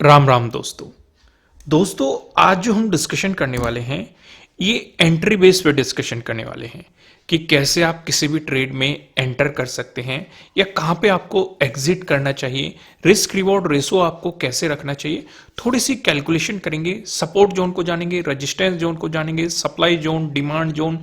राम राम दोस्तों आज जो हम डिस्कशन करने वाले हैं ये एंट्री बेस पे डिस्कशन करने वाले हैं कि कैसे आप किसी भी ट्रेड में एंटर कर सकते हैं या कहाँ पे आपको एग्जिट करना चाहिए, रिस्क रिवॉर्ड रेशो आपको कैसे रखना चाहिए। थोड़ी सी कैलकुलेशन करेंगे, सपोर्ट जोन को जानेंगे, रजिस्टेंस जोन को जानेंगे, supply zone, demand zone,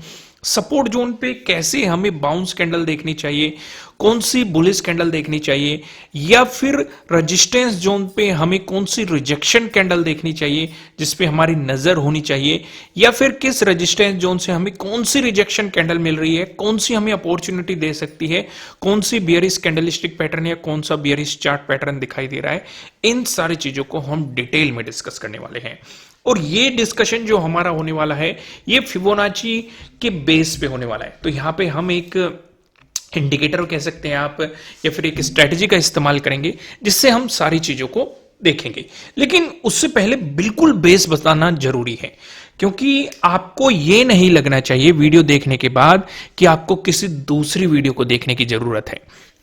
support zone पे कैसे हमें बाउंस कैंडल देखनी चाहिए, कौन सी बुलिश कैंडल देखनी चाहिए, या फिर रेजिस्टेंस जोन पे हमें कौन सी रिजेक्शन कैंडल देखनी चाहिए जिस पे हमारी नजर होनी चाहिए, या फिर किस रेजिस्टेंस जोन से हमें कौन सी रिजेक्शन कैंडल मिल रही है, कौन सी हमें अपॉर्चुनिटी दे सकती है, कौन सी बियरिश कैंडलस्टिक पैटर्न या कौन सा बियरिश चार्ट पैटर्न दिखाई दे रहा है। इन सारी चीजों को हम डिटेल में डिस्कस करने वाले हैं और ये डिस्कशन जो हमारा होने वाला है ये फिबोनाची के बेस पे होने वाला है। तो यहां पे हम एक इंडिकेटर कह सकते हैं आप, या फिर एक स्ट्रेटजी का इस्तेमाल करेंगे जिससे हम सारी चीजों को देखेंगे। लेकिन उससे पहले बिल्कुल बेस बताना जरूरी है, क्योंकि आपको यह नहीं लगना चाहिए वीडियो देखने के बाद कि आपको किसी दूसरी वीडियो को देखने की जरूरत है।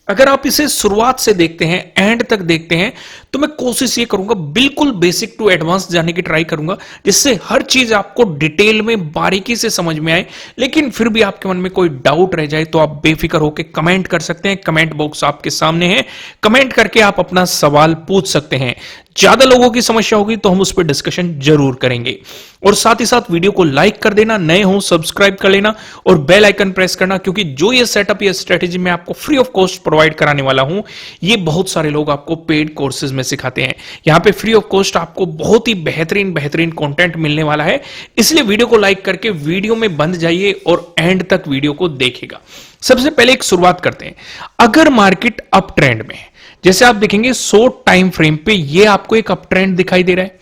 अगर आप इसे शुरुआत से देखते हैं, एंड तक देखते हैं, तो मैं कोशिश ये करूंगा बिल्कुल बेसिक टू एडवांस जाने की ट्राई करूंगा, जिससे हर चीज आपको डिटेल में बारीकी से समझ में आए। लेकिन फिर भी आपके मन में कोई डाउट रह जाए तो आप बेफिक्र होकर कमेंट कर सकते हैं। कमेंट बॉक्स आपके सामने है, कमेंट करके आप अपना सवाल पूछ सकते हैं। ज्यादा लोगों की समस्या होगी तो हम उस पर डिस्कशन जरूर करेंगे। और साथ ही साथ वीडियो को लाइक कर देना, नए हो सब्सक्राइब कर लेना और बेल आइकन प्रेस करना, क्योंकि जो ये सेटअप या स्ट्रेटेजी मैं आपको फ्री ऑफ कॉस्ट प्रोवाइड कराने वाला हूं, ये बहुत सारे लोग आपको पेड कोर्सेज में सिखाते हैं। यहां पे फ्री ऑफ कॉस्ट आपको बहुत ही बेहतरीन कंटेंट मिलने वाला है। इसलिए वीडियो को लाइक करके वीडियो में बंद जाइए और एंड तक वीडियो को देखिएगा। सबसे पहले एक शुरुआत करते हैं। अगर मार्केट अप ट्रेंड में है, जैसे आप देखेंगे 100 टाइम फ्रेम पे ये आपको एक अप ट्रेंड दिखाई दे रहा है,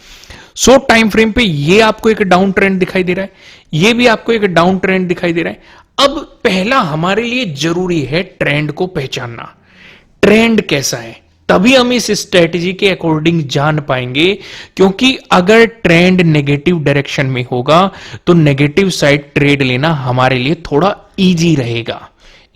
100 टाइम फ्रेम पे ये आपको एक डाउन ट्रेंड दिखाई दे रहा है, ये भी आपको एक डाउन ट्रेंड दिखाई दे रहा है। अब पहला हमारे लिए जरूरी है ट्रेंड को पहचानना। ट्रेंड कैसा है, तभी हम इस स्ट्रेटजी के अकॉर्डिंग जान पाएंगे। क्योंकि अगर ट्रेंड नेगेटिव डायरेक्शन में होगा तो नेगेटिव साइड ट्रेड लेना हमारे लिए थोड़ा इजी रहेगा।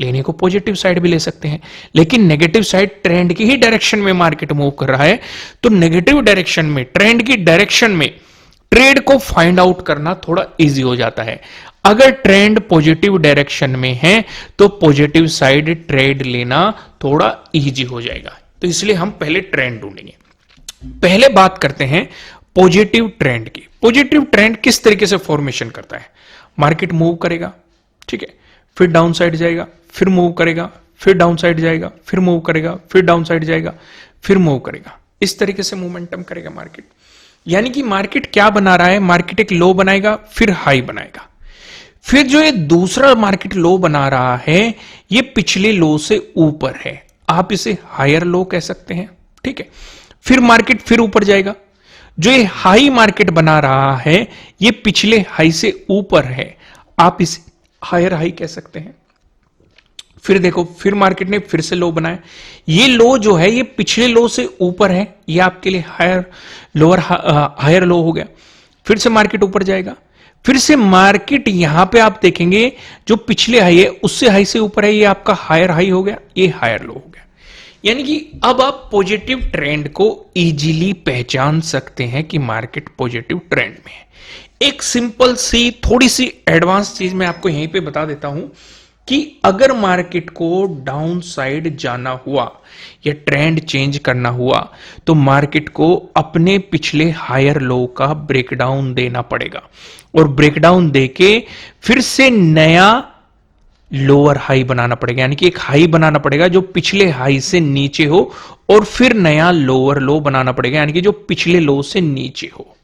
लेने को पॉजिटिव साइड भी ले सकते हैं, लेकिन नेगेटिव साइड ट्रेंड की ही डायरेक्शन में मार्केट मूव कर रहा है, तो नेगेटिव डायरेक्शन में, ट्रेंड की डायरेक्शन में ट्रेड को फाइंड आउट करना थोड़ा इजी हो जाता है। अगर ट्रेंड पॉजिटिव डायरेक्शन में है तो पॉजिटिव साइड ट्रेड लेना थोड़ा इजी हो जाएगा। तो इसलिए हम पहले ट्रेंड ढूंढेंगे। पहले बात करते हैं पॉजिटिव ट्रेंड की। पॉजिटिव ट्रेंड किस तरीके से फॉर्मेशन करता है? मार्केट मूव करेगा, ठीक है, फिर डाउन साइड जाएगा, फिर मूव करेगा, फिर डाउन साइड जाएगा, फिर मूव करेगा, फिर डाउन साइड जाएगा, फिर मूव करेगा। इस तरीके से मोमेंटम करेगा मार्केट। यानी कि मार्केट क्या बना रहा है? मार्केट एक लो बनाएगा, फिर हाई बनाएगा, फिर जो ये दूसरा मार्केट लो बना रहा है ये पिछले लो से ऊपर है, आप इसे हायर लो कह सकते हैं, ठीक है। फिर मार्केट फिर ऊपर जाएगा, जो ये हाई मार्केट बना रहा है ये पिछले हाई से ऊपर है, आप इसे हायर हाई कह सकते हैं। फिर देखो, फिर मार्केट ने फिर से लो बनाया, ये लो जो है ये पिछले लो से ऊपर है, ये आपके लिए हायर लो हो गया। फिर से मार्केट ऊपर जाएगा, फिर से मार्केट यहां पे आप देखेंगे जो पिछले हाई है उससे हाई से ऊपर है, ये आपका हायर हाई हो गया, ये हायर लो हो गया। यानी कि अब आप पॉजिटिव ट्रेंड को इजीली पहचान सकते हैं कि मार्केट पॉजिटिव ट्रेंड में है। एक सिंपल सी थोड़ी सी एडवांस चीज मैं आपको यहीं पे बता देता हूं कि अगर मार्केट को डाउन साइड जाना हुआ या ट्रेंड चेंज करना हुआ तो मार्केट को अपने पिछले हायर लो का ब्रेकडाउन देना पड़ेगा, और ब्रेकडाउन देके फिर से नया लोअर हाई बनाना पड़ेगा। यानी कि एक हाई बनाना पड़ेगा जो पिछले हाई से नीचे हो, और फिर नया लोअर लो बनाना पड़ेगा, यानी कि जो पिछले लो से नीचे हो।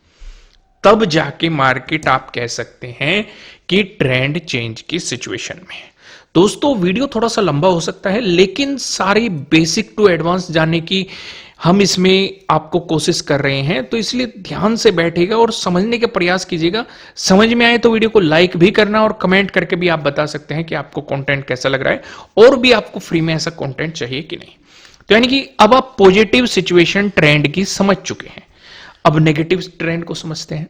तब जाके मार्केट आप कह सकते हैं कि ट्रेंड चेंज की सिचुएशन में है। दोस्तों वीडियो थोड़ा सा लंबा हो सकता है, लेकिन सारी बेसिक टू एडवांस जानने की हम इसमें आपको कोशिश कर रहे हैं, तो इसलिए ध्यान से बैठेगा और समझने के प्रयास कीजिएगा। समझ में आए तो वीडियो को लाइक भी करना और कमेंट करके भी आप बता सकते हैं कि आपको कंटेंट कैसा लग रहा है और भी आपको फ्री में ऐसा कंटेंट चाहिए कि नहीं। तो यानी कि अब आप पॉजिटिव सिचुएशन ट्रेंड की समझ चुके हैं, अब नेगेटिव ट्रेंड को समझते हैं।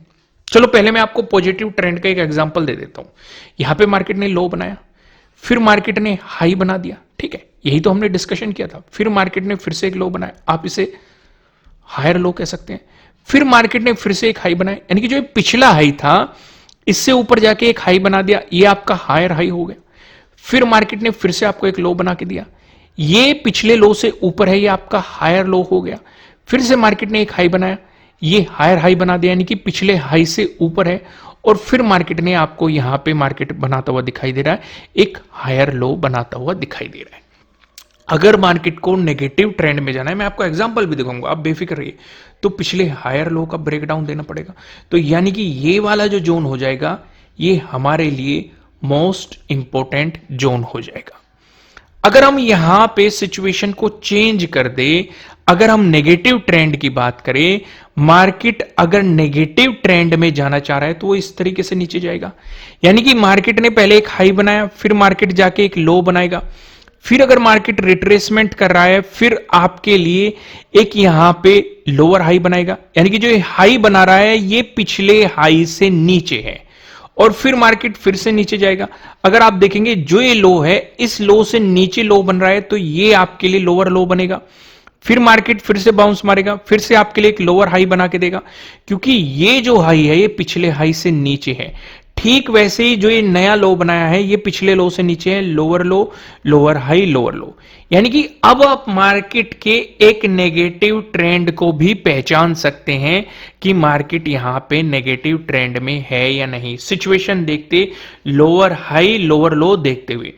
चलो पहले मैं आपको पॉजिटिव ट्रेंड का एक एग्जांपल दे देता हूं। यहां पे मार्केट ने लो बनाया, फिर मार्केट ने हाई बना दिया, ठीक है, यही तो हमने डिस्कशन किया था। फिर मार्केट ने फिर से एक लो बनाया, आप इसे हायर लो कह सकते हैं। फिर मार्केट ने फिर से एक हाई बनाया, यानी कि जो पिछला हाई था इससे ऊपर जाके एक हाई बना दिया, ये आपका हायर हाई हो गया। फिर मार्केट ने फिर से आपको एक लो बना के दिया, ये पिछले लो से ऊपर है, ये आपका हायर लो हो गया। फिर से मार्केट ने एक हाई बनाया, ये हायर हाई बना दिया, यानी कि पिछले हाई से ऊपर है। और फिर मार्केट ने आपको यहां पे मार्केट बनाता हुआ दिखाई दे रहा है, एक हायर लो बनाता हुआ दिखाई दे रहा है। अगर मार्केट को नेगेटिव ट्रेंड में जाना है, मैं आपको एग्जांपल भी दिखाऊंगा, आप बेफिक्र रहिए, तो पिछले हायर लो का ब्रेकडाउन देना पड़ेगा। तो यानी कि ये वाला जो जोन हो जाएगा, ये हमारे लिए मोस्ट इंपॉर्टेंट जोन हो जाएगा। अगर हम यहां पे सिचुएशन को चेंज कर दे, अगर हम नेगेटिव ट्रेंड की बात करें, मार्केट अगर नेगेटिव ट्रेंड में जाना चाह रहा है तो वो इस तरीके से नीचे जाएगा। यानी कि मार्केट ने पहले एक हाई बनाया, फिर मार्केट जाके एक लो बनाएगा, फिर अगर मार्केट रिट्रेसमेंट कर रहा है, फिर आपके लिए एक यहां पे लोअर हाई बनाएगा, यानी कि जो ये हाई बना रहा है ये पिछले हाई से नीचे है, और फिर मार्केट फिर से नीचे जाएगा। अगर आप देखेंगे जो ये लो है, इस लो से नीचे लो बन रहा है, तो ये आपके लिए लोअर लो बनेगा। फिर मार्केट फिर से बाउंस मारेगा, फिर से आपके लिए एक लोअर हाई बना के देगा, क्योंकि ये जो हाई है ये पिछले हाई से नीचे है। ठीक वैसे ही जो ये नया लो बनाया है ये पिछले लो से नीचे है, लोअर लो, लोअर हाई, लोअर लो। यानी कि अब आप मार्केट के एक नेगेटिव ट्रेंड को भी पहचान सकते हैं कि मार्केट यहां पे नेगेटिव ट्रेंड में है या नहीं, सिचुएशन देखते, लोअर हाई लोअर लो देखते हुए।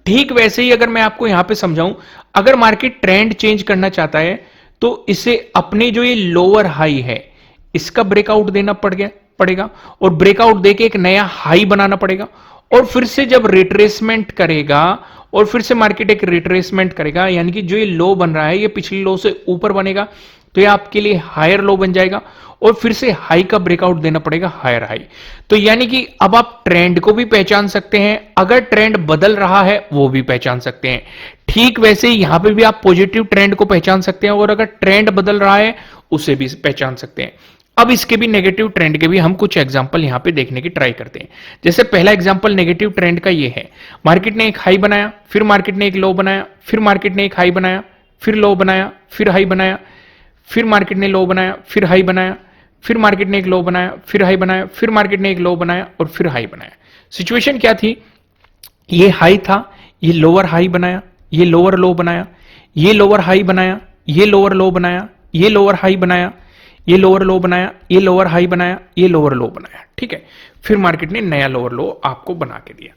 ठीक वैसे ही अगर मैं आपको यहां पे समझाऊं, अगर मार्केट ट्रेंड चेंज करना चाहता है तो इसे अपने जो ये लोअर हाई है इसका ब्रेकआउट देना पड़ेगा, और ब्रेकआउट देके एक नया हाई बनाना पड़ेगा, और फिर से जब रिट्रेसमेंट करेगा, और फिर से मार्केट एक रिट्रेसमेंट करेगा, यानी कि जो ये लो बन रहा है ये पिछले लो से ऊपर बनेगा, तो ये आपके लिए हायर लो बन जाएगा, और फिर से हाई का ब्रेकआउट देना पड़ेगा, हायर हाई। तो यानी कि अब आप ट्रेंड को भी पहचान सकते हैं, अगर ट्रेंड बदल रहा है वो भी पहचान सकते हैं। ठीक वैसे ही यहां पे भी आप पॉजिटिव ट्रेंड को पहचान सकते हैं, और अगर ट्रेंड बदल रहा है उसे भी पहचान सकते हैं। अब इसके भी नेगेटिव ट्रेंड के भी हम कुछ एग्जांपल यहां पे देखने की ट्राई करते हैं। जैसे पहला एग्जांपल नेगेटिव ट्रेंड का ये है, मार्केट ने एक हाई बनाया, फिर मार्केट ने एक लो बनाया, फिर मार्केट ने एक हाई बनाया, फिर लो बनाया, फिर हाई बनाया, फिर मार्केट ने लो बनाया, फिर हाई बनाया, फिर मार्केट ने एक लो बनाया, फिर हाई बनाया, फिर मार्केट ने एक लो बनाया, और फिर हाई बनाया। सिचुएशन क्या थी, ये हाई था, ये लोअर हाई बनाया, ये लोअर लो बनाया, ये लोअर हाई बनाया, ये लोअर लो बनाया, ये लोअर हाई बनाया, ये लोअर लो बनाया, ये लोअर हाई बनाया, ये लोअर लो बनाया। ठीक है, फिर मार्केट ने नया लोअर लो आपको बना के दिया।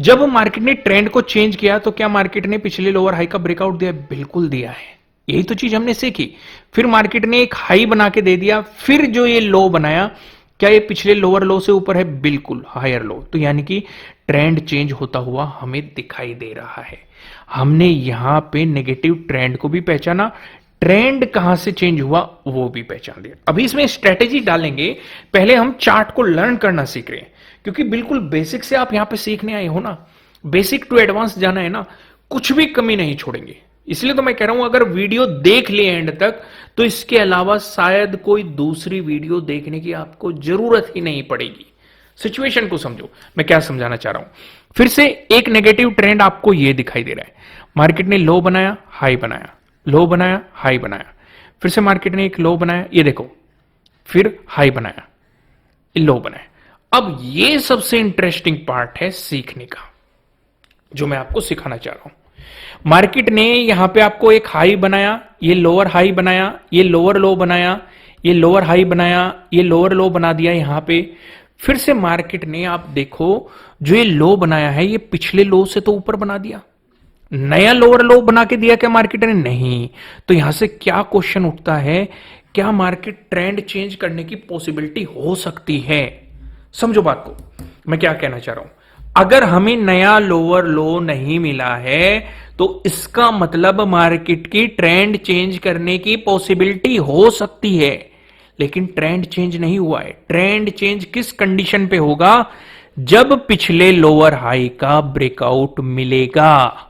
जब मार्केट ने ट्रेंड को चेंज किया तो क्या मार्केट ने पिछले लोअर हाई का ब्रेकआउट दिया? बिल्कुल दिया है, यही तो चीज हमने सीखी। फिर मार्केट ने एक हाई बना के दे दिया, फिर जो ये लो बनाया, क्या ये पिछले लोअर लो से ऊपर है? बिल्कुल हायर लो। तो यानी कि ट्रेंड चेंज होता हुआ हमें दिखाई दे रहा है। हमने यहां पे नेगेटिव ट्रेंड को भी पहचाना, ट्रेंड कहां से चेंज हुआ वो भी पहचान दिया। अभी इसमें स्ट्रेटेजी डालेंगे, पहले हम चार्ट को लर्न करना सीख रहे हैं, क्योंकि बिल्कुल बेसिक से आप यहां पे सीखने आए हो ना, बेसिक टू एडवांस जाना है ना, कुछ भी कमी नहीं छोड़ेंगे। इसलिए तो मैं कह रहा हूं अगर वीडियो देख लिए एंड तक तो इसके अलावा शायद कोई दूसरी वीडियो देखने की आपको जरूरत ही नहीं पड़ेगी। सिचुएशन को समझो मैं क्या समझाना चाह रहा हूं। फिर से एक नेगेटिव ट्रेंड आपको यह दिखाई दे रहा है, मार्केट ने लो बनाया, हाई बनाया, लो बनाया, हाई बनाया, फिर से मार्केट ने एक लो बनाया, ये देखो, फिर हाई बनाया, लो बनाया। अब ये सबसे इंटरेस्टिंग पार्ट है सीखने का, जो मैं आपको सिखाना चाह रहा हूं। मार्केट ने यहां पे आपको एक हाई बनाया, ये लोअर हाई बनाया, ये लोअर लो बनाया, ये लोअर हाई बनाया, ये लोअर लो बना दिया यहां पे। फिर से मार्केट ने, आप देखो, जो ये लो बनाया है ये पिछले लो से तो ऊपर बना दिया, नया लोअर लो बना के दिया क्या मार्केट ने? नहीं। तो यहां से क्या क्वेश्चन उठता है, क्या मार्केट ट्रेंड चेंज करने की पॉसिबिलिटी हो सकती है? समझो बात को, मैं क्या कहना चाह रहा हूं। अगर हमें नया लोअर लो नहीं मिला है तो इसका मतलब मार्केट की ट्रेंड चेंज करने की पॉसिबिलिटी हो सकती है, लेकिन ट्रेंड चेंज नहीं हुआ है। ट्रेंड चेंज किस कंडीशन पे होगा? जब पिछले लोअर हाई का ब्रेकआउट मिलेगा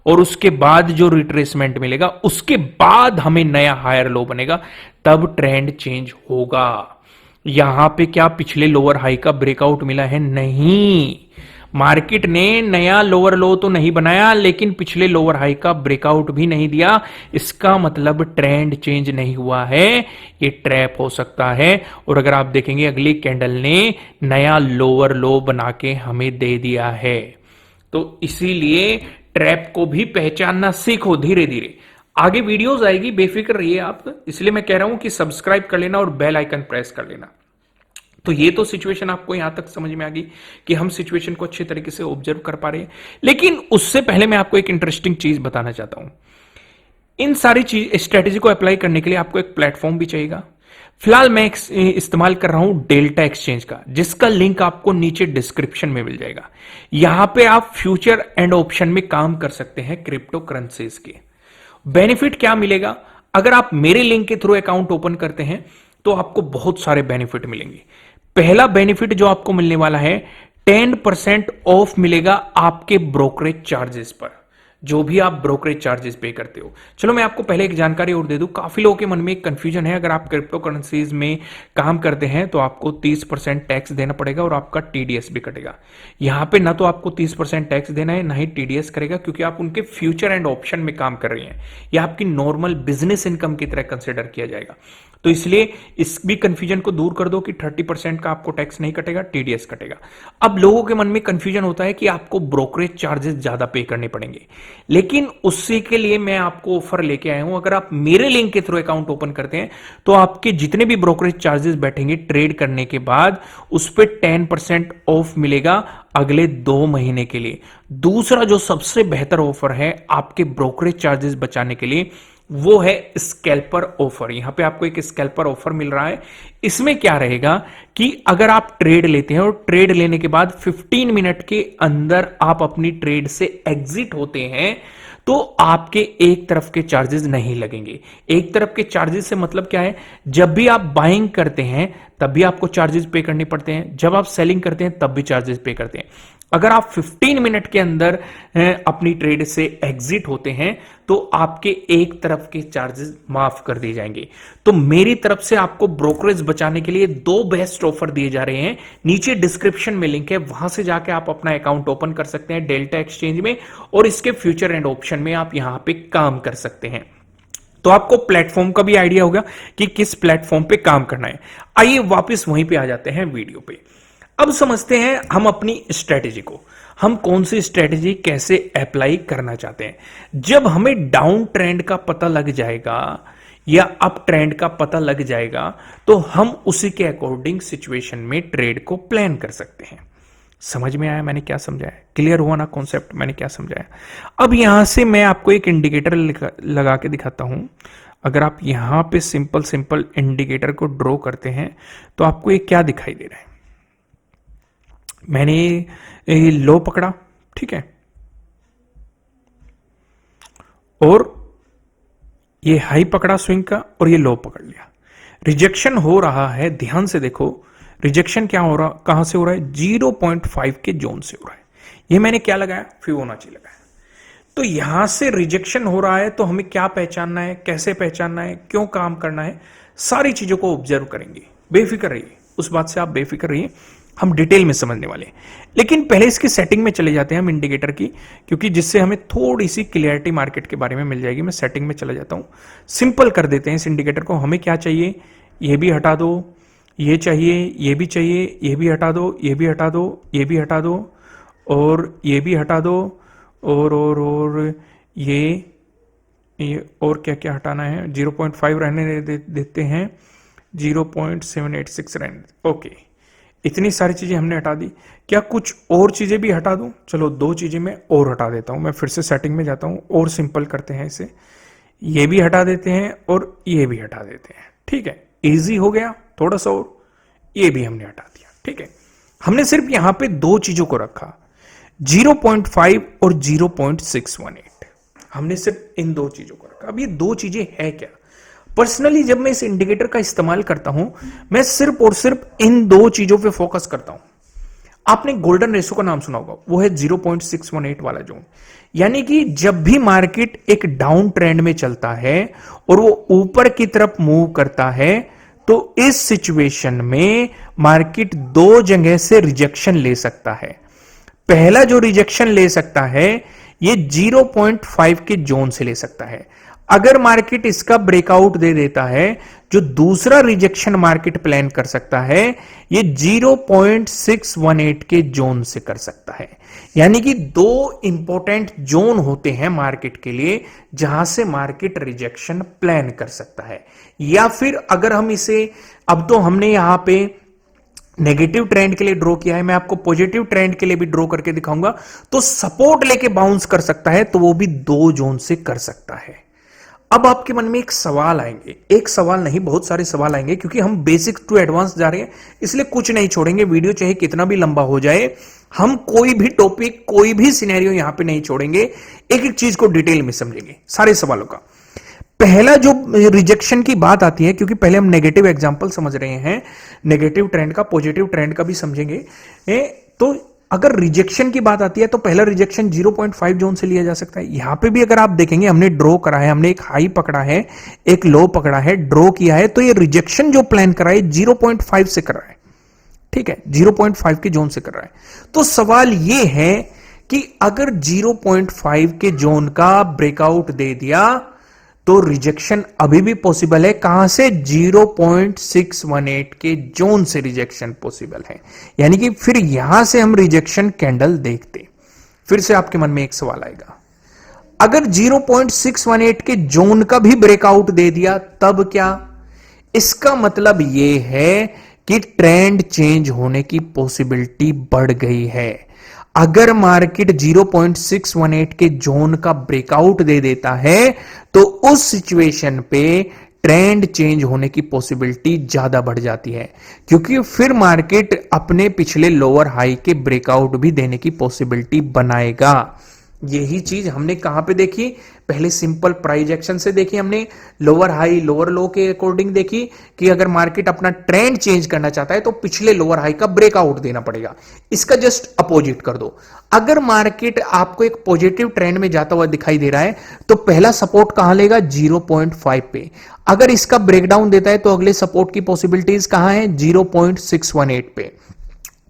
और उसके बाद जो रिट्रेसमेंट मिलेगा, उसके बाद हमें नया हायर लो बनेगा, तब ट्रेंड चेंज होगा। यहां पे क्या पिछले लोअर हाई का ब्रेकआउट मिला है? नहीं। मार्केट ने नया लोअर लो तो नहीं बनाया, लेकिन पिछले लोअर हाई का ब्रेकआउट भी नहीं दिया। इसका मतलब ट्रेंड चेंज नहीं हुआ है, ये ट्रैप हो सकता है। और अगर आप देखेंगे अगली कैंडल ने नया लोअर लो बना के हमें दे दिया है। तो इसीलिए ट्रैप को भी पहचानना सीखो धीरे धीरे। आगे वीडियोस आएगी, बेफिक्र रहिए आप। इसलिए मैं कह रहा हूं कि सब्सक्राइब कर लेना और बेल आइकन प्रेस कर लेना। तो ये तो सिचुएशन आपको यहां तक समझ में आ गई कि हम सिचुएशन को अच्छे तरीके से ऑब्जर्व कर पा रहे हैं। लेकिन उससे पहले मैं आपको एक इंटरेस्टिंग चीज बताना चाहता हूं। इन सारी चीज स्ट्रेटेजी को अप्लाई करने के लिए आपको एक प्लेटफॉर्म भी चाहिएगा। फिलहाल मैं इस्तेमाल कर रहा हूं डेल्टा एक्सचेंज का, जिसका लिंक आपको नीचे डिस्क्रिप्शन में मिल जाएगा। यहां पे आप फ्यूचर एंड ऑप्शन में काम कर सकते हैं क्रिप्टो करेंसीज के। बेनिफिट क्या मिलेगा? अगर आप मेरे लिंक के थ्रू अकाउंट ओपन करते हैं तो आपको बहुत सारे बेनिफिट मिलेंगे। पहला बेनिफिट जो आपको मिलने वाला है, 10% ऑफ मिलेगा आपके ब्रोकरेज चार्जेस पर, जो भी आप ब्रोकरेज चार्जेस पे करते हो। चलो मैं आपको पहले एक जानकारी और दे दूं। काफी लोगों के मन में एक कंफ्यूजन है, अगर आप क्रिप्टो करेंसीज में काम करते हैं तो आपको 30% टैक्स देना पड़ेगा और आपका टीडीएस भी कटेगा। यहां पे ना तो आपको 30% टैक्स देना है, ना ही टीडीएस करेगा, क्योंकि आप उनके फ्यूचर एंड ऑप्शन में काम कर रही हैं। यह आपकी नॉर्मल बिजनेस इनकम की तरह कंसिडर किया जाएगा। तो इसलिए इस भी कंफ्यूजन को दूर कर दो कि 30% का आपको टैक्स नहीं कटेगा, टीडीएस कटेगा। अब लोगों के मन में कंफ्यूजन होता है कि आपको ब्रोकरेज चार्जेस ज्यादा पे करने पड़ेंगे, लेकिन उससे के लिए मैं आपको ऑफर लेके आया हूं। अगर आप मेरे लिंक के थ्रू अकाउंट ओपन करते हैं तो आपके जितने भी ब्रोकरेज चार्जेस बैठेंगे ट्रेड करने के बाद, उस पर 10% ऑफ मिलेगा अगले 2 महीने के लिए। दूसरा जो सबसे बेहतर ऑफर है आपके ब्रोकरेज चार्जेस बचाने के लिए, वो है स्कैल्पर ऑफर। यहां पे आपको एक स्कैल्पर ऑफर मिल रहा है। इसमें क्या रहेगा कि अगर आप ट्रेड लेते हैं और ट्रेड लेने के बाद 15 मिनट के अंदर आप अपनी ट्रेड से एग्जिट होते हैं, तो आपके एक तरफ के चार्जेस नहीं लगेंगे। एक तरफ के चार्जेस से मतलब क्या है? जब भी आप बाइंग करते हैं तब भी आपको चार्जेस पे करने पड़ते हैं, जब आप सेलिंग करते हैं तब भी चार्जेस पे करते हैं। अगर आप 15 मिनट के अंदर अपनी ट्रेड से एग्जिट होते हैं तो आपके एक तरफ के चार्जेस माफ कर दिए जाएंगे। तो मेरी तरफ से आपको ब्रोकरेज बचाने के लिए 2 बेस्ट ऑफर दिए जा रहे हैं। नीचे डिस्क्रिप्शन में लिंक है, वहां से जाके आप अपना अकाउंट ओपन कर सकते हैं डेल्टा एक्सचेंज में, और इसके फ्यूचर एंड ऑप्शन में आप यहां पे काम कर सकते हैं। तो आपको प्लेटफॉर्म का भी आइडिया होगा कि किस प्लेटफॉर्म पे काम करना है। आइए वापस वहीं पे आ जाते हैं वीडियो पे। अब समझते हैं हम अपनी स्ट्रेटेजी को, हम कौन सी स्ट्रेटेजी कैसे अप्लाई करना चाहते हैं। जब हमें डाउन ट्रेंड का पता लग जाएगा या अप ट्रेंड का पता लग जाएगा, तो हम उसी के अकॉर्डिंग सिचुएशन में ट्रेड को प्लान कर सकते हैं। समझ में आया मैंने क्या समझाया? क्लियर हुआ ना कॉन्सेप्ट मैंने क्या समझाया? अब यहां से मैं आपको एक इंडिकेटर लगा के दिखाता हूं। अगर आप यहां पे सिंपल इंडिकेटर को ड्रॉ करते हैं तो आपको ये क्या दिखाई दे रहा है? मैंने लो पकड़ा, ठीक है, और ये हाई पकड़ा स्विंग का, और ये लो पकड़ लिया। रिजेक्शन हो रहा है, ध्यान से देखो। रिजेक्शन क्या हो रहा, कहां से हो रहा है? 0.5 के जोन से हो रहा है। ये मैंने क्या लगाया? फिबोनाची लगाया। तो यहां से रिजेक्शन हो रहा है, तो हमें क्या पहचानना है, कैसे पहचानना है, क्यों काम करना है, सारी चीजों को ऑब्जर्व करेंगे। बेफिक्र रहिए, उस बात से आप बेफिक्र रहिए, हम डिटेल में समझने वाले हैं। लेकिन पहले इसकी सेटिंग में चले जाते हैं हम इंडिकेटर की, क्योंकि जिससे हमें थोड़ी सी क्लियरिटी मार्केट के बारे में मिल जाएगी। मैं सेटिंग में चला जाता हूं, सिंपल कर देते हैं इस इंडिकेटर को। हमें क्या चाहिए? ये भी हटा दो, ये चाहिए, ये भी चाहिए, ये भी हटा दो, ये भी हटा दो, ये भी हटा दो, और ये भी हटा दो, और ये और क्या क्या हटाना है? 0.5 रहने देते हैं, 0.786 रहने। ओके, इतनी सारी चीजें हमने हटा दी। क्या कुछ और चीजें भी हटा दूं? चलो 2 चीजें मैं और हटा देता हूं। मैं फिर से सेटिंग में जाता हूं और सिंपल करते हैं इसे। ये भी हटा देते हैं और ये भी हटा देते हैं, ठीक है, इजी हो गया थोड़ा सा। और ये भी हमने हटा दिया, ठीक है। हमने सिर्फ यहां पे 2 चीजों को रखा, 0.5 और 0.618। हमने सिर्फ इन 2 चीजों को रखा। अब ये 2 चीजें है क्या? पर्सनली जब मैं इस इंडिकेटर का इस्तेमाल करता हूं, मैं सिर्फ और सिर्फ इन 2 चीजों पे फोकस करता हूं। आपने गोल्डन रेशो का नाम सुना होगा, वो है 0.618 वाला जोन। यानी कि जब भी मार्केट एक डाउन ट्रेंड में चलता है और वो ऊपर की तरफ मूव करता है, तो इस सिचुएशन में मार्केट 2 जगह से रिजेक्शन ले सकता है। पहला जो रिजेक्शन ले सकता है ये 0.5 के जोन से ले सकता है। अगर मार्केट इसका ब्रेकआउट दे देता है, जो दूसरा रिजेक्शन मार्केट प्लान कर सकता है ये 0.618 के जोन से कर सकता है। यानी कि दो इंपॉर्टेंट जोन होते हैं मार्केट के लिए जहां से मार्केट रिजेक्शन प्लान कर सकता है। या फिर अगर हम इसे, अब तो हमने यहां पे नेगेटिव ट्रेंड के लिए ड्रॉ किया है, मैं आपको पॉजिटिव ट्रेंड के लिए भी ड्रॉ करके दिखाऊंगा। तो सपोर्ट लेके बाउंस कर सकता है, तो वो भी दो जोन से कर सकता है। अब आपके मन में एक सवाल आएंगे, एक सवाल नहीं बहुत सारे सवाल आएंगे, क्योंकि हम बेसिक टू एडवांस जा रहे हैं, इसलिए कुछ नहीं छोड़ेंगे। वीडियो चाहे कितना भी लंबा हो जाए, हम कोई भी टॉपिक, कोई भी सिनेरियो यहां पे नहीं छोड़ेंगे, एक एक चीज को डिटेल में समझेंगे सारे सवालों का। पहला जो रिजेक्शन की बात आती है, क्योंकि पहले हम नेगेटिव एग्जांपल समझ रहे हैं, नेगेटिव ट्रेंड का, पॉजिटिव ट्रेंड का भी समझेंगे। तो अगर रिजेक्शन की बात आती है तो पहला रिजेक्शन 0.5 जोन से लिया जा सकता है। यहां पे भी अगर आप देखेंगे, हमने ड्रॉ करा है, हमने एक हाई पकड़ा है, एक लो पकड़ा है, ड्रॉ किया है, तो ये रिजेक्शन जो प्लान करा है 0.5 से कर रहा है। ठीक है, 0.5 के जोन से कर रहा है। तो सवाल ये है कि अगर 0.5 के जोन का ब्रेकआउट दे दिया तो रिजेक्शन अभी भी पॉसिबल है। कहां से? 0.618 के जोन से रिजेक्शन पॉसिबल है। यानी कि फिर यहां से हम रिजेक्शन कैंडल देखते। फिर से आपके मन में एक सवाल आएगा, अगर 0.618 के जोन का भी ब्रेकआउट दे दिया तब क्या? इसका मतलब यह है कि ट्रेंड चेंज होने की पॉसिबिलिटी बढ़ गई है। अगर मार्केट 0.618 के जोन का ब्रेकआउट दे देता है तो उस सिचुएशन पे ट्रेंड चेंज होने की पॉसिबिलिटी ज्यादा बढ़ जाती है, क्योंकि फिर मार्केट अपने पिछले लोअर हाई के ब्रेकआउट भी देने की पॉसिबिलिटी बनाएगा। यही चीज हमने कहां पे देखी? पहले सिंपल प्राइस एक्शन से देखी हमने, लोअर हाई लोअर लो के अकॉर्डिंग देखी कि अगर मार्केट अपना ट्रेंड चेंज करना चाहता है तो पिछले लोअर हाई का ब्रेकआउट देना पड़ेगा। इसका जस्ट अपोजिट कर दो, अगर मार्केट आपको एक पॉजिटिव ट्रेंड में जाता हुआ दिखाई दे रहा है तो पहला सपोर्ट कहां लेगा? 0.5 पे। अगर इसका ब्रेकडाउन देता है तो अगले सपोर्ट की पॉसिबिलिटीज कहां है? 0.618 पे।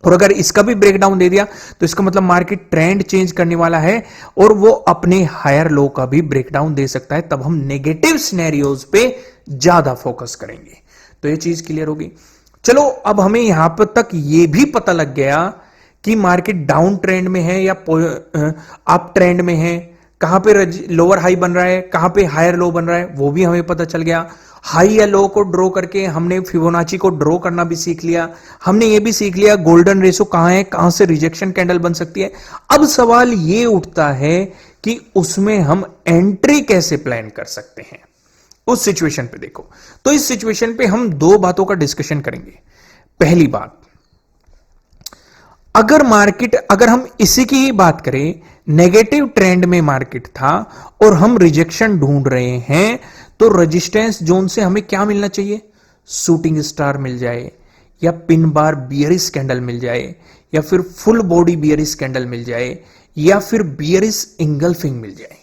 और अगर इसका भी ब्रेकडाउन दे दिया तो इसका मतलब मार्केट ट्रेंड चेंज करने वाला है और वो अपने हायर लो का भी ब्रेकडाउन दे सकता है। तब हम नेगेटिव सिनेरियोज पे ज्यादा फोकस करेंगे। तो ये चीज क्लियर होगी। चलो, अब हमें यहां पर तक ये भी पता लग गया कि मार्केट डाउन ट्रेंड में है या अप ट्रेंड में है, कहां पे लोअर हाई बन रहा है, कहां पे हायर लो बन रहा है, वो भी हमें पता चल गया। हाई या लो को ड्रॉ करके हमने फिबोनाची को ड्रॉ करना भी सीख लिया। हमने ये भी सीख लिया गोल्डन रेशो कहां है, कहां से रिजेक्शन कैंडल बन सकती है। अब सवाल ये उठता है कि उसमें हम एंट्री कैसे प्लान कर सकते हैं उस सिचुएशन पे। देखो, तो इस सिचुएशन पे हम दो बातों का डिस्कशन करेंगे। पहली बात, अगर मार्केट, अगर हम इसी की ही बात करें, नेगेटिव ट्रेंड में मार्केट था और हम रिजेक्शन ढूंढ रहे हैं, तो रेजिस्टेंस जोन से हमें क्या मिलना चाहिए? शूटिंग स्टार मिल जाए, या पिन बार बियरिश कैंडल मिल जाए, या फिर फुल बॉडी बियरिश कैंडल मिल जाए, या फिर बियरिश इंगल्फिंग मिल जाए।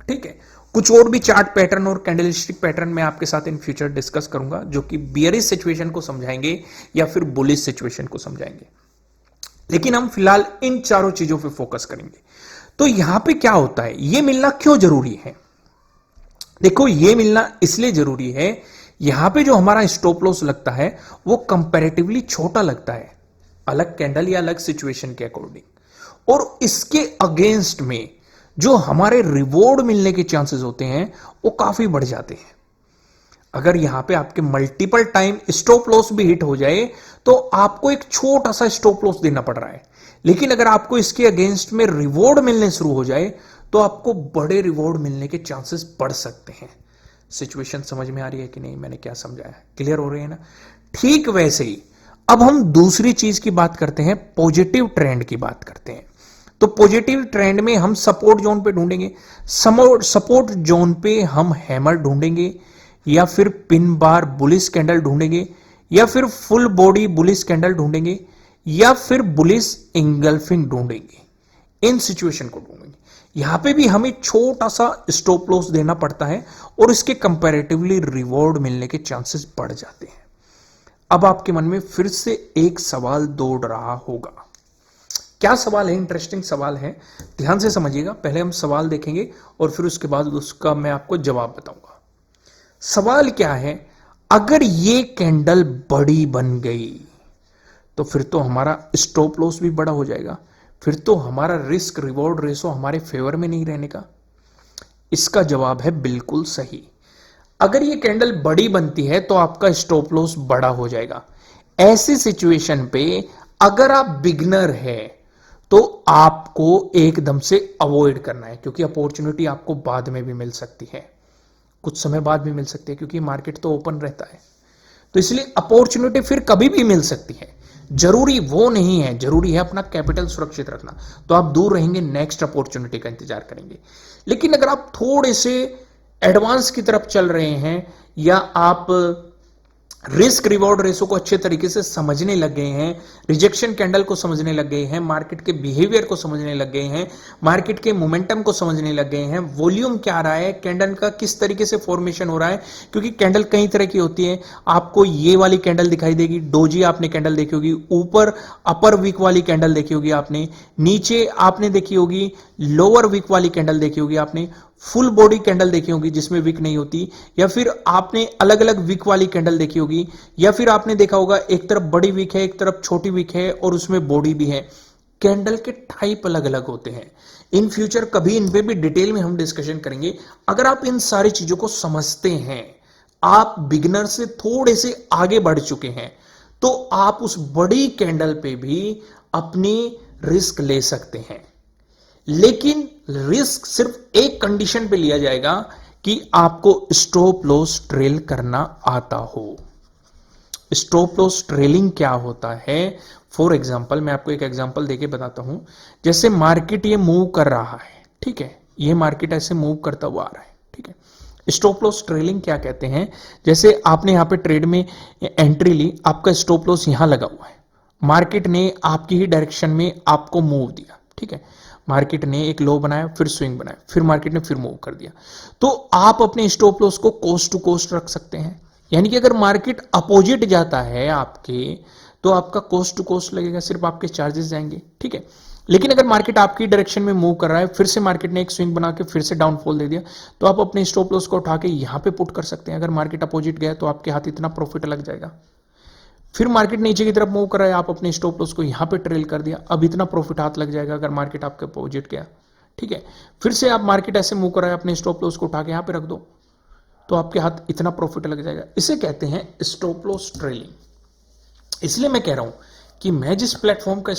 ठीक है, कुछ और भी चार्ट पैटर्न और कैंडलस्टिक पैटर्न मैं आपके साथ इन फ्यूचर डिस्कस करूंगा, जो कि बियरिश सिचुएशन को समझाएंगे या फिर बुलिश सिचुएशन को समझाएंगे। लेकिन हम फिलहाल इन चारों चीजों पे फोकस करेंगे। तो यहां पे क्या होता है, यह मिलना क्यों जरूरी है? देखो, यह मिलना इसलिए जरूरी है, यहां पे जो हमारा स्टॉप लॉस लगता है वो कंपैरेटिवली छोटा लगता है, अलग कैंडल या अलग सिचुएशन के अकॉर्डिंग, और इसके अगेंस्ट में जो हमारे रिवॉर्ड मिलने के चांसेस होते हैं वो काफी बढ़ जाते हैं। अगर यहां पे आपके मल्टीपल टाइम स्टॉप लॉस भी हिट हो जाए तो आपको एक छोटा सा स्टॉप लॉस देना पड़ रहा है, लेकिन अगर आपको इसके अगेंस्ट में रिवॉर्ड मिलने शुरू हो जाए तो आपको बड़े रिवॉर्ड मिलने के चांसेस बढ़ सकते हैं। सिचुएशन समझ में आ रही है कि नहीं? मैंने क्या समझाया, क्लियर हो रही है ना? ठीक वैसे ही अब हम दूसरी चीज की बात करते हैं, पॉजिटिव ट्रेंड की बात करते हैं। तो पॉजिटिव ट्रेंड में हम सपोर्ट जोन पे ढूंढेंगे, सपोर्ट जोन पे हम हैमर ढूंढेंगे, या फिर पिन बार बुलिश कैंडल ढूंढेंगे, या फिर फुल बॉडी बुलिश कैंडल ढूंढेंगे, या फिर बुलिश इंगल्फिंग ढूंढेंगे। इन सिचुएशन को ढूंढेंगे। यहां पे भी हमें छोटा सा स्टॉप लॉस देना पड़ता है और इसके कंपैरेटिवली रिवॉर्ड मिलने के चांसेस बढ़ जाते हैं। अब आपके मन में फिर से एक सवाल दौड़ रहा होगा क्या सवाल है, इंटरेस्टिंग सवाल है, ध्यान से समझिएगा। पहले हम सवाल देखेंगे और फिर उसके बाद उसका मैं आपको जवाब बताऊंगा। सवाल क्या है, अगर ये कैंडल बड़ी बन गई तो फिर तो हमारा स्टॉप लॉस भी बड़ा हो जाएगा, फिर तो हमारा रिस्क रिवॉर्ड रेशो हमारे फेवर में नहीं रहने का। इसका जवाब है बिल्कुल सही। अगर ये कैंडल बड़ी बनती है तो आपका स्टॉप लॉस बड़ा हो जाएगा। ऐसी सिचुएशन पे अगर आप बिगनर है तो आपको एकदम से अवॉइड करना है, क्योंकि अपॉर्चुनिटी आपको बाद में भी मिल सकती है, कुछ समय बाद भी मिल सकती है, क्योंकि मार्केट तो ओपन रहता है। तो इसलिए अपॉर्चुनिटी फिर कभी भी मिल सकती है, जरूरी वो नहीं है, जरूरी है अपना कैपिटल सुरक्षित रखना। तो आप दूर रहेंगे, नेक्स्ट अपॉर्चुनिटी का इंतजार करेंगे। लेकिन अगर आप थोड़े से एडवांस की तरफ चल रहे हैं या आप रिस्क रिवॉर्ड रेशो को अच्छे तरीके से समझने लग गए हैं, रिजेक्शन कैंडल को समझने लग गए हैं, मार्केट के बिहेवियर को समझने लग गए हैं, मार्केट के मोमेंटम को समझने लग गए हैं, वॉल्यूम क्या आ रहा है, कैंडल का किस तरीके से फॉर्मेशन हो रहा है, क्योंकि कैंडल कई तरह की होती है। आपको ये वाली कैंडल दिखाई देगी, डोजी आपने कैंडल देखी होगी, ऊपर अपर वीक वाली कैंडल देखी होगी आपने, नीचे आपने देखी होगी लोअर वीक वाली कैंडल देखी होगी आपने, फुल बॉडी कैंडल देखी होगी जिसमें विक नहीं होती, या फिर आपने अलग अलग विक वाली कैंडल देखी होगी, या फिर आपने देखा होगा एक तरफ बड़ी विक है, एक तरफ छोटी विक है और उसमें बॉडी भी है। कैंडल के टाइप अलग अलग होते हैं। इन फ्यूचर कभी इन पे भी डिटेल में हम डिस्कशन करेंगे। अगर आप इन सारी चीजों को समझते हैं, आप बिगिनर से थोड़े से आगे बढ़ चुके हैं, तो आप उस बड़ी कैंडल पे भी अपनी रिस्क ले सकते हैं। लेकिन रिस्क सिर्फ एक कंडीशन पे लिया जाएगा कि आपको स्टॉप लॉस ट्रेल करना आता हो। स्टॉप लॉस ट्रेलिंग क्या होता है, फॉर एग्जांपल मैं आपको एक एग्जांपल देके बताता हूं। जैसे मार्केट ये मूव कर रहा है, ठीक है, ये मार्केट ऐसे मूव करता हुआ आ रहा है, ठीक है। स्टॉप लॉस ट्रेलिंग क्या कहते हैं, जैसे आपने यहां पे ट्रेड में एंट्री ली, आपका स्टॉप लॉस यहां लगा हुआ है, मार्केट ने आपकी ही डायरेक्शन में आपको मूव दिया, ठीक है, मार्केट ने एक लो बनाया, फिर स्विंग बनाया, फिर मार्केट ने फिर मूव कर दिया, तो आप अपने स्टॉप लॉस को कोस्ट टू कोस्ट रख सकते हैं। यानी कि अगर मार्केट अपोजिट जाता है आपके, तो आपका कोस्ट टू कोस्ट लगेगा, सिर्फ आपके चार्जेस जाएंगे, ठीक है। लेकिन अगर मार्केट आपकी डायरेक्शन में मूव कर रहा है, फिर से मार्केट ने एक स्विंग बना के फिर से डाउनफॉल दे दिया, तो आप अपने स्टॉप लॉस को उठा के यहां पे पुट कर सकते हैं। अगर मार्केट अपोजिट गया तो आपके हाथ इतना प्रॉफिट लग जाएगा। फिर मार्केट नीचे की तरफ मूव कर रहा है, आप अपने स्टॉप लॉस को यहां पे ट्रेल कर दिया, अब इतना प्रॉफिट हाथ लग जाएगा अगर मार्केट आपके अपोजिट गया, ठीक है। फिर से आप मार्केट ऐसे मूव कर रहा है, अपने स्टॉप लॉस को उठा के यहां पे रख दो, तो आपके हाथ इतना प्रॉफिट लग जाएगा। इसे कहते हैं स्टॉप लॉस ट्रेलिंग। इसलिए मैं कह रहा हूं कि मैं जिस प्लेटफॉर्म का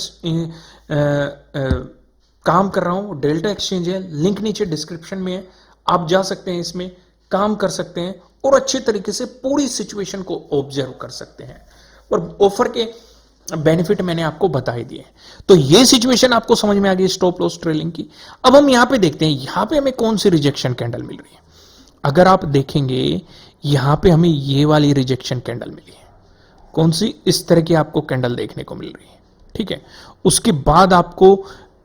काम कर रहा हूं, डेल्टा एक्सचेंज है, लिंक नीचे डिस्क्रिप्शन में है, आप जा सकते हैं, इसमें काम कर सकते हैं और अच्छे तरीके से पूरी सिचुएशन को ऑब्जर्व कर सकते हैं। और ऑफर के बेनिफिट मैंने आपको बता ही दिए। तो ये सिचुएशन आपको समझ में आ गई स्टॉप लॉस ट्रेलिंग की। अब हम यहां पे देखते हैं, यहां पे हमें कौन सी रिजेक्शन कैंडल मिल रही है। अगर आप देखेंगे यहां पे हमें ये वाली रिजेक्शन कैंडल मिली है। कौन सी, इस तरह की आपको कैंडल देखने को मिल रही है, ठीक है। उसके बाद आपको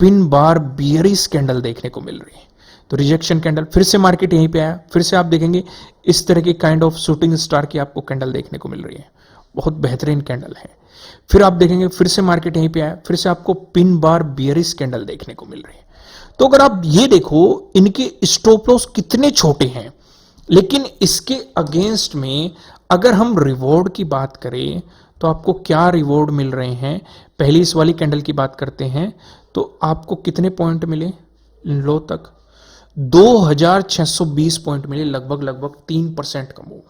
पिन बार बियरिश कैंडल देखने को मिल रही है। तो रिजेक्शन कैंडल, फिर से मार्केट यहीं पे आया, फिर से आप देखेंगे इस तरह की काइंड ऑफ शूटिंग स्टार की आपको कैंडल देखने को मिल रही है, बहुत बेहतरीन कैंडल है। फिर आप देखेंगे फिर से मार्केट यहीं पे आया, फिर से आपको पिन बार बियरिश कैंडल देखने को मिल रही है। तो अगर आप ये देखो, इनके स्टॉप लॉस कितने छोटे हैं, लेकिन इसके अगेंस्ट में अगर हम रिवॉर्ड की बात करें तो आपको क्या रिवॉर्ड मिल रहे हैं। पहली इस वाली कैंडल की बात करते हैं, तो आपको कितने पॉइंट मिले लो तक, 2620 पॉइंट मिले, लगभग 3% का मूव,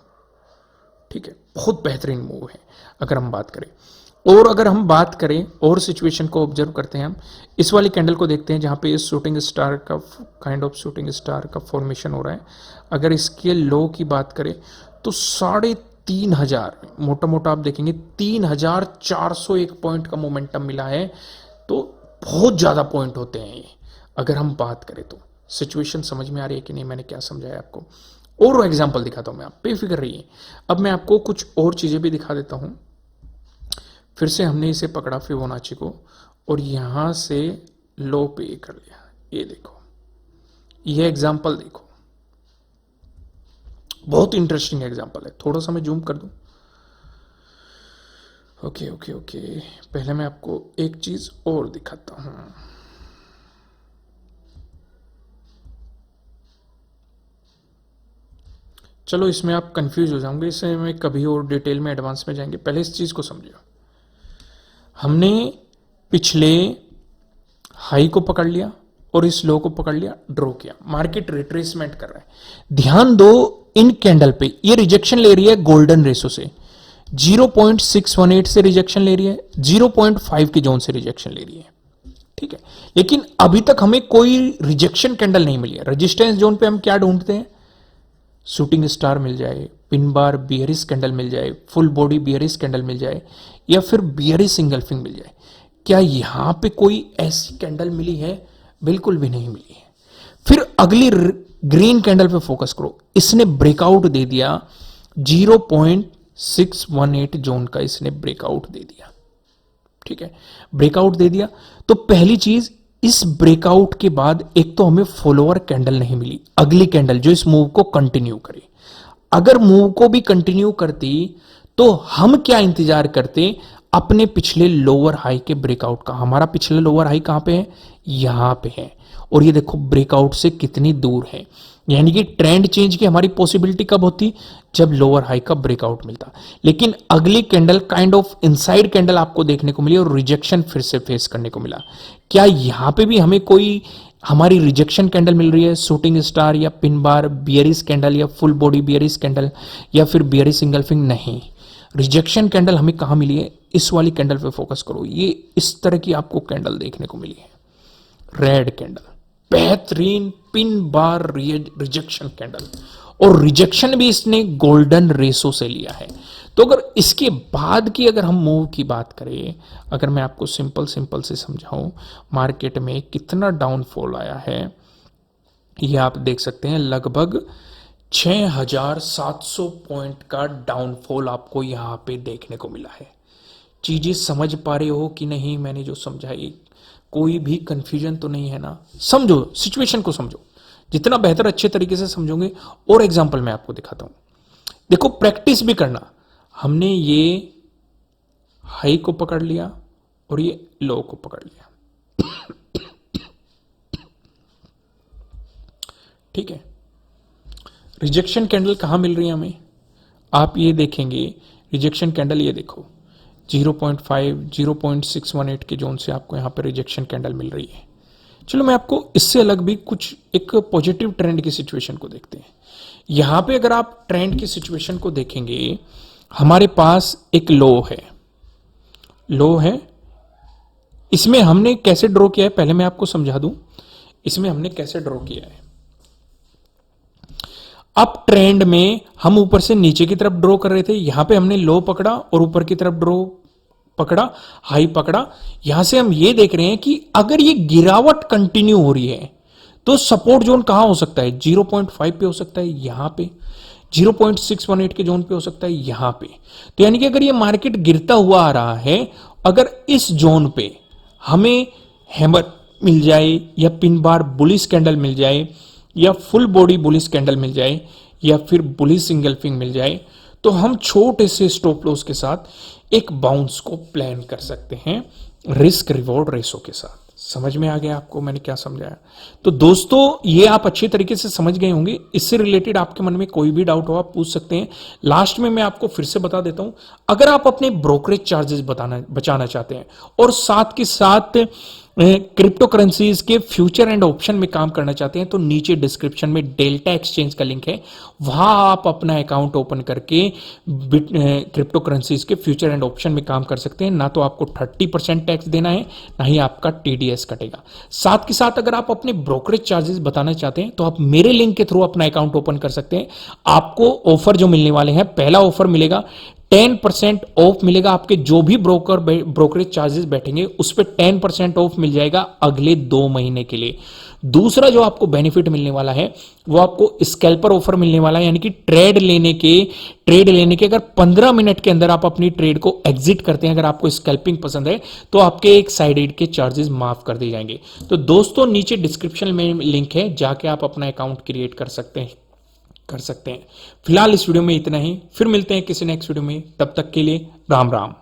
ठीक है, बहुत बेहतरीन मूव है अगर हम बात करें। और अगर हम बात करें और सिचुएशन को ऑब्जर्व करते हैं, हम इस वाली कैंडल को देखते हैं जहां पे इस शूटिंग स्टार का काइंड ऑफ शूटिंग स्टार का फॉर्मेशन हो रहा है। अगर इसके लो की बात करें तो 3500, मोटा मोटा आप देखेंगे 3401 पॉइंट का मोमेंटम मिला है। तो बहुत ज्यादा पॉइंट होते हैं ये, अगर हम बात करें तो। सिचुएशन समझ में आ रही है कि नहीं, मैंने क्या समझाया आपको। और एग्जाम्पल दिखाता हूं मैं, आप बेफिक्र रहिए। अब मैं आपको कुछ और चीजें भी दिखा देता हूं। फिर से हमने इसे पकड़ा फिबोनाची को और यहां से लो पे कर लिया। ये देखो, ये एग्जाम्पल देखो, बहुत इंटरेस्टिंग एग्जाम्पल है। थोड़ा सा मैं जूम कर दूं, ओके ओके ओके, पहले मैं आपको एक चीज और दिखाता हूं। चलो इसमें आप कंफ्यूज हो जाओगे, इससे मैं कभी और डिटेल में एडवांस में जाएंगे, पहले इस चीज को समझिए। हमने पिछले हाई को पकड़ लिया और इस लो को पकड़ लिया, ड्रॉ किया, मार्केट रिट्रेसमेंट कर रहा है। ध्यान दो इन कैंडल पे, ये रिजेक्शन ले रही है गोल्डन रेशो से, 0.618 से रिजेक्शन ले रही है, 0.5 के जोन से रिजेक्शन ले रही है, ठीक है। लेकिन अभी तक हमें कोई रिजेक्शन कैंडल नहीं मिली है। रेजिस्टेंस जोन पे हम क्या ढूंढते हैं? शूटिंग स्टार मिल जाए, पिन बार बियरिश कैंडल मिल जाए, फुल बॉडी बियरिश कैंडल मिल जाए, या फिर बियरिश सिंगल्फिंग मिल जाए। क्या यहां पे कोई ऐसी कैंडल मिली है? बिल्कुल भी नहीं मिली है। फिर अगली ग्रीन कैंडल पे फोकस करो, इसने ब्रेकआउट दे दिया 0.618 जोन का, इसने ब्रेकआउट दे दिया, ठीक है, ब्रेकआउट दे दिया। तो पहली चीज, इस ब्रेकआउट के बाद एक तो हमें फॉलोअर कैंडल नहीं मिली, अगली कैंडल जो इस मूव को कंटिन्यू करे। अगर मूव को भी कंटिन्यू करती तो हम क्या इंतजार करते? अपने पिछले लोअर हाई के ब्रेकआउट का। हमारा पिछले लोअर हाई कहां पे है? यहां पे है, और ये देखो ब्रेकआउट से कितनी दूर है। यानी कि ट्रेंड चेंज की हमारी पॉसिबिलिटी कब होती? जब लोअर हाई का ब्रेकआउट मिलता। लेकिन अगली candle kind of inside candle आपको देखने को मिली और रिजेक्शन फिर से फेस करने को मिला। क्या यहां पे भी हमें कोई हमारी रिजेक्शन कैंडल मिल रही है? शूटिंग स्टार या पिन बार बियरिश कैंडल या फुल बॉडी बियरिश कैंडल या फिर बियरिश सिंगल्फिंग? नहीं, रिजेक्शन कैंडल हमें कहां मिली है? इस वाली कैंडल पे फोकस करो, ये इस तरह की आपको कैंडल देखने को मिली है, रेड कैंडल, बेहतरीन पिन बार रिजेक्शन कैंडल, और रिजेक्शन भी इसने गोल्डन रेशो से लिया है। तो अगर इसके बाद की अगर हम मूव की बात करें, अगर मैं आपको सिंपल से समझाऊं, मार्केट में कितना डाउनफॉल आया है, ये आप देख सकते हैं। लगभग 6700 पॉइंट का डाउनफॉल आपको यहां पे देखने को मिला है। चीजें समझ पा रहे हो कि नहीं? मैंने जो समझाई, कोई भी कंफ्यूजन तो नहीं है ना? समझो, सिचुएशन को समझो, जितना बेहतर अच्छे तरीके से समझोगे। और एग्जांपल मैं आपको दिखाता हूं, देखो प्रैक्टिस भी करना। हमने ये हाई को पकड़ लिया और ये लो को पकड़ लिया, ठीक है। रिजेक्शन कैंडल कहां मिल रही है हमें? आप ये देखेंगे, रिजेक्शन कैंडल ये देखो 0.5 0.618 के जोन से आपको यहां पर रिजेक्शन कैंडल मिल रही है। चलो मैं आपको इससे अलग भी कुछ एक पॉजिटिव ट्रेंड की सिचुएशन को देखते हैं। यहां पे अगर आप ट्रेंड की सिचुएशन को देखेंगे, हमारे पास एक लो है, लो है। इसमें हमने कैसे ड्रॉ किया है पहले मैं आपको समझा दूं। इसमें हमने कैसे ड्रॉ किया है, अप ट्रेंड में हम ऊपर से नीचे की तरफ ड्रॉ कर रहे थे। यहां पे हमने लो पकड़ा और ऊपर की तरफ ड्रॉ पकड़ा, हाई पकड़ा। यहां से हम ये देख रहे हैं कि अगर ये गिरावट कंटिन्यू हो रही है तो सपोर्ट जोन कहां हो सकता है? 0.5 पे हो सकता है, यहां पे 0.618 के जोन पे हो सकता है, यहां पे। तो यानी कि अगर ये मार्केट गिरता हुआ आ रहा है, अगर इस जोन पे हमें हैमर मिल जाए या पिन बार बुलिश कैंडल मिल जाए या फुल बॉडी बुलिश कैंडल मिल जाए या फिर बुलिश सिंगल्फिंग मिल जाए, तो हम छोटे से स्टॉप लॉस के साथ एक बाउंस को प्लान कर सकते हैं रिस्क रिवॉर्ड रेशो के साथ। समझ में आ गया आपको मैंने क्या समझाया? तो दोस्तों ये आप अच्छे तरीके से समझ गए होंगे। इससे रिलेटेड आपके मन में कोई भी डाउट हो आप पूछ सकते हैं। लास्ट में मैं आपको फिर से बता देता हूं, अगर आप अपने ब्रोकरेज चार्जेस बचाना चाहते हैं और साथ के साथ क्रिप्टो करेंसीज के फ्यूचर एंड ऑप्शन में काम करना चाहते हैं, तो नीचे डिस्क्रिप्शन में डेल्टा एक्सचेंज का लिंक है, वहां आप अपना अकाउंट ओपन करके क्रिप्टो करेंसीज के फ्यूचर एंड ऑप्शन में काम कर सकते हैं। ना तो आपको 30% टैक्स देना है, ना ही आपका टीडीएस कटेगा। साथ के साथ अगर आप अपने ब्रोकरेज चार्जेस बताना चाहते हैं तो आप मेरे लिंक के थ्रू अपना अकाउंट ओपन कर सकते हैं। आपको ऑफर जो मिलने वाले हैं, पहला ऑफर मिलेगा 10% ऑफ मिलेगा। आपके जो भी ब्रोकरेज चार्जेस बैठेंगे उस पर 10% ऑफ मिल जाएगा अगले 2 महीने के लिए। दूसरा जो आपको बेनिफिट मिलने वाला है वो आपको स्कैल्पर ऑफर मिलने वाला है, यानी कि ट्रेड लेने के अगर 15 मिनट के अंदर आप अपनी ट्रेड को एग्जिट करते हैं, अगर आपको स्कैल्पिंग पसंद है, तो आपके एक साइड एड के चार्जेस माफ कर दिए जाएंगे। तो दोस्तों नीचे डिस्क्रिप्शन में लिंक है, जाके आप अपना अकाउंट क्रिएट कर सकते हैं। फिलहाल इस वीडियो में इतना ही, फिर मिलते हैं किसी नेक्स्ट वीडियो में, तब तक के लिए राम राम।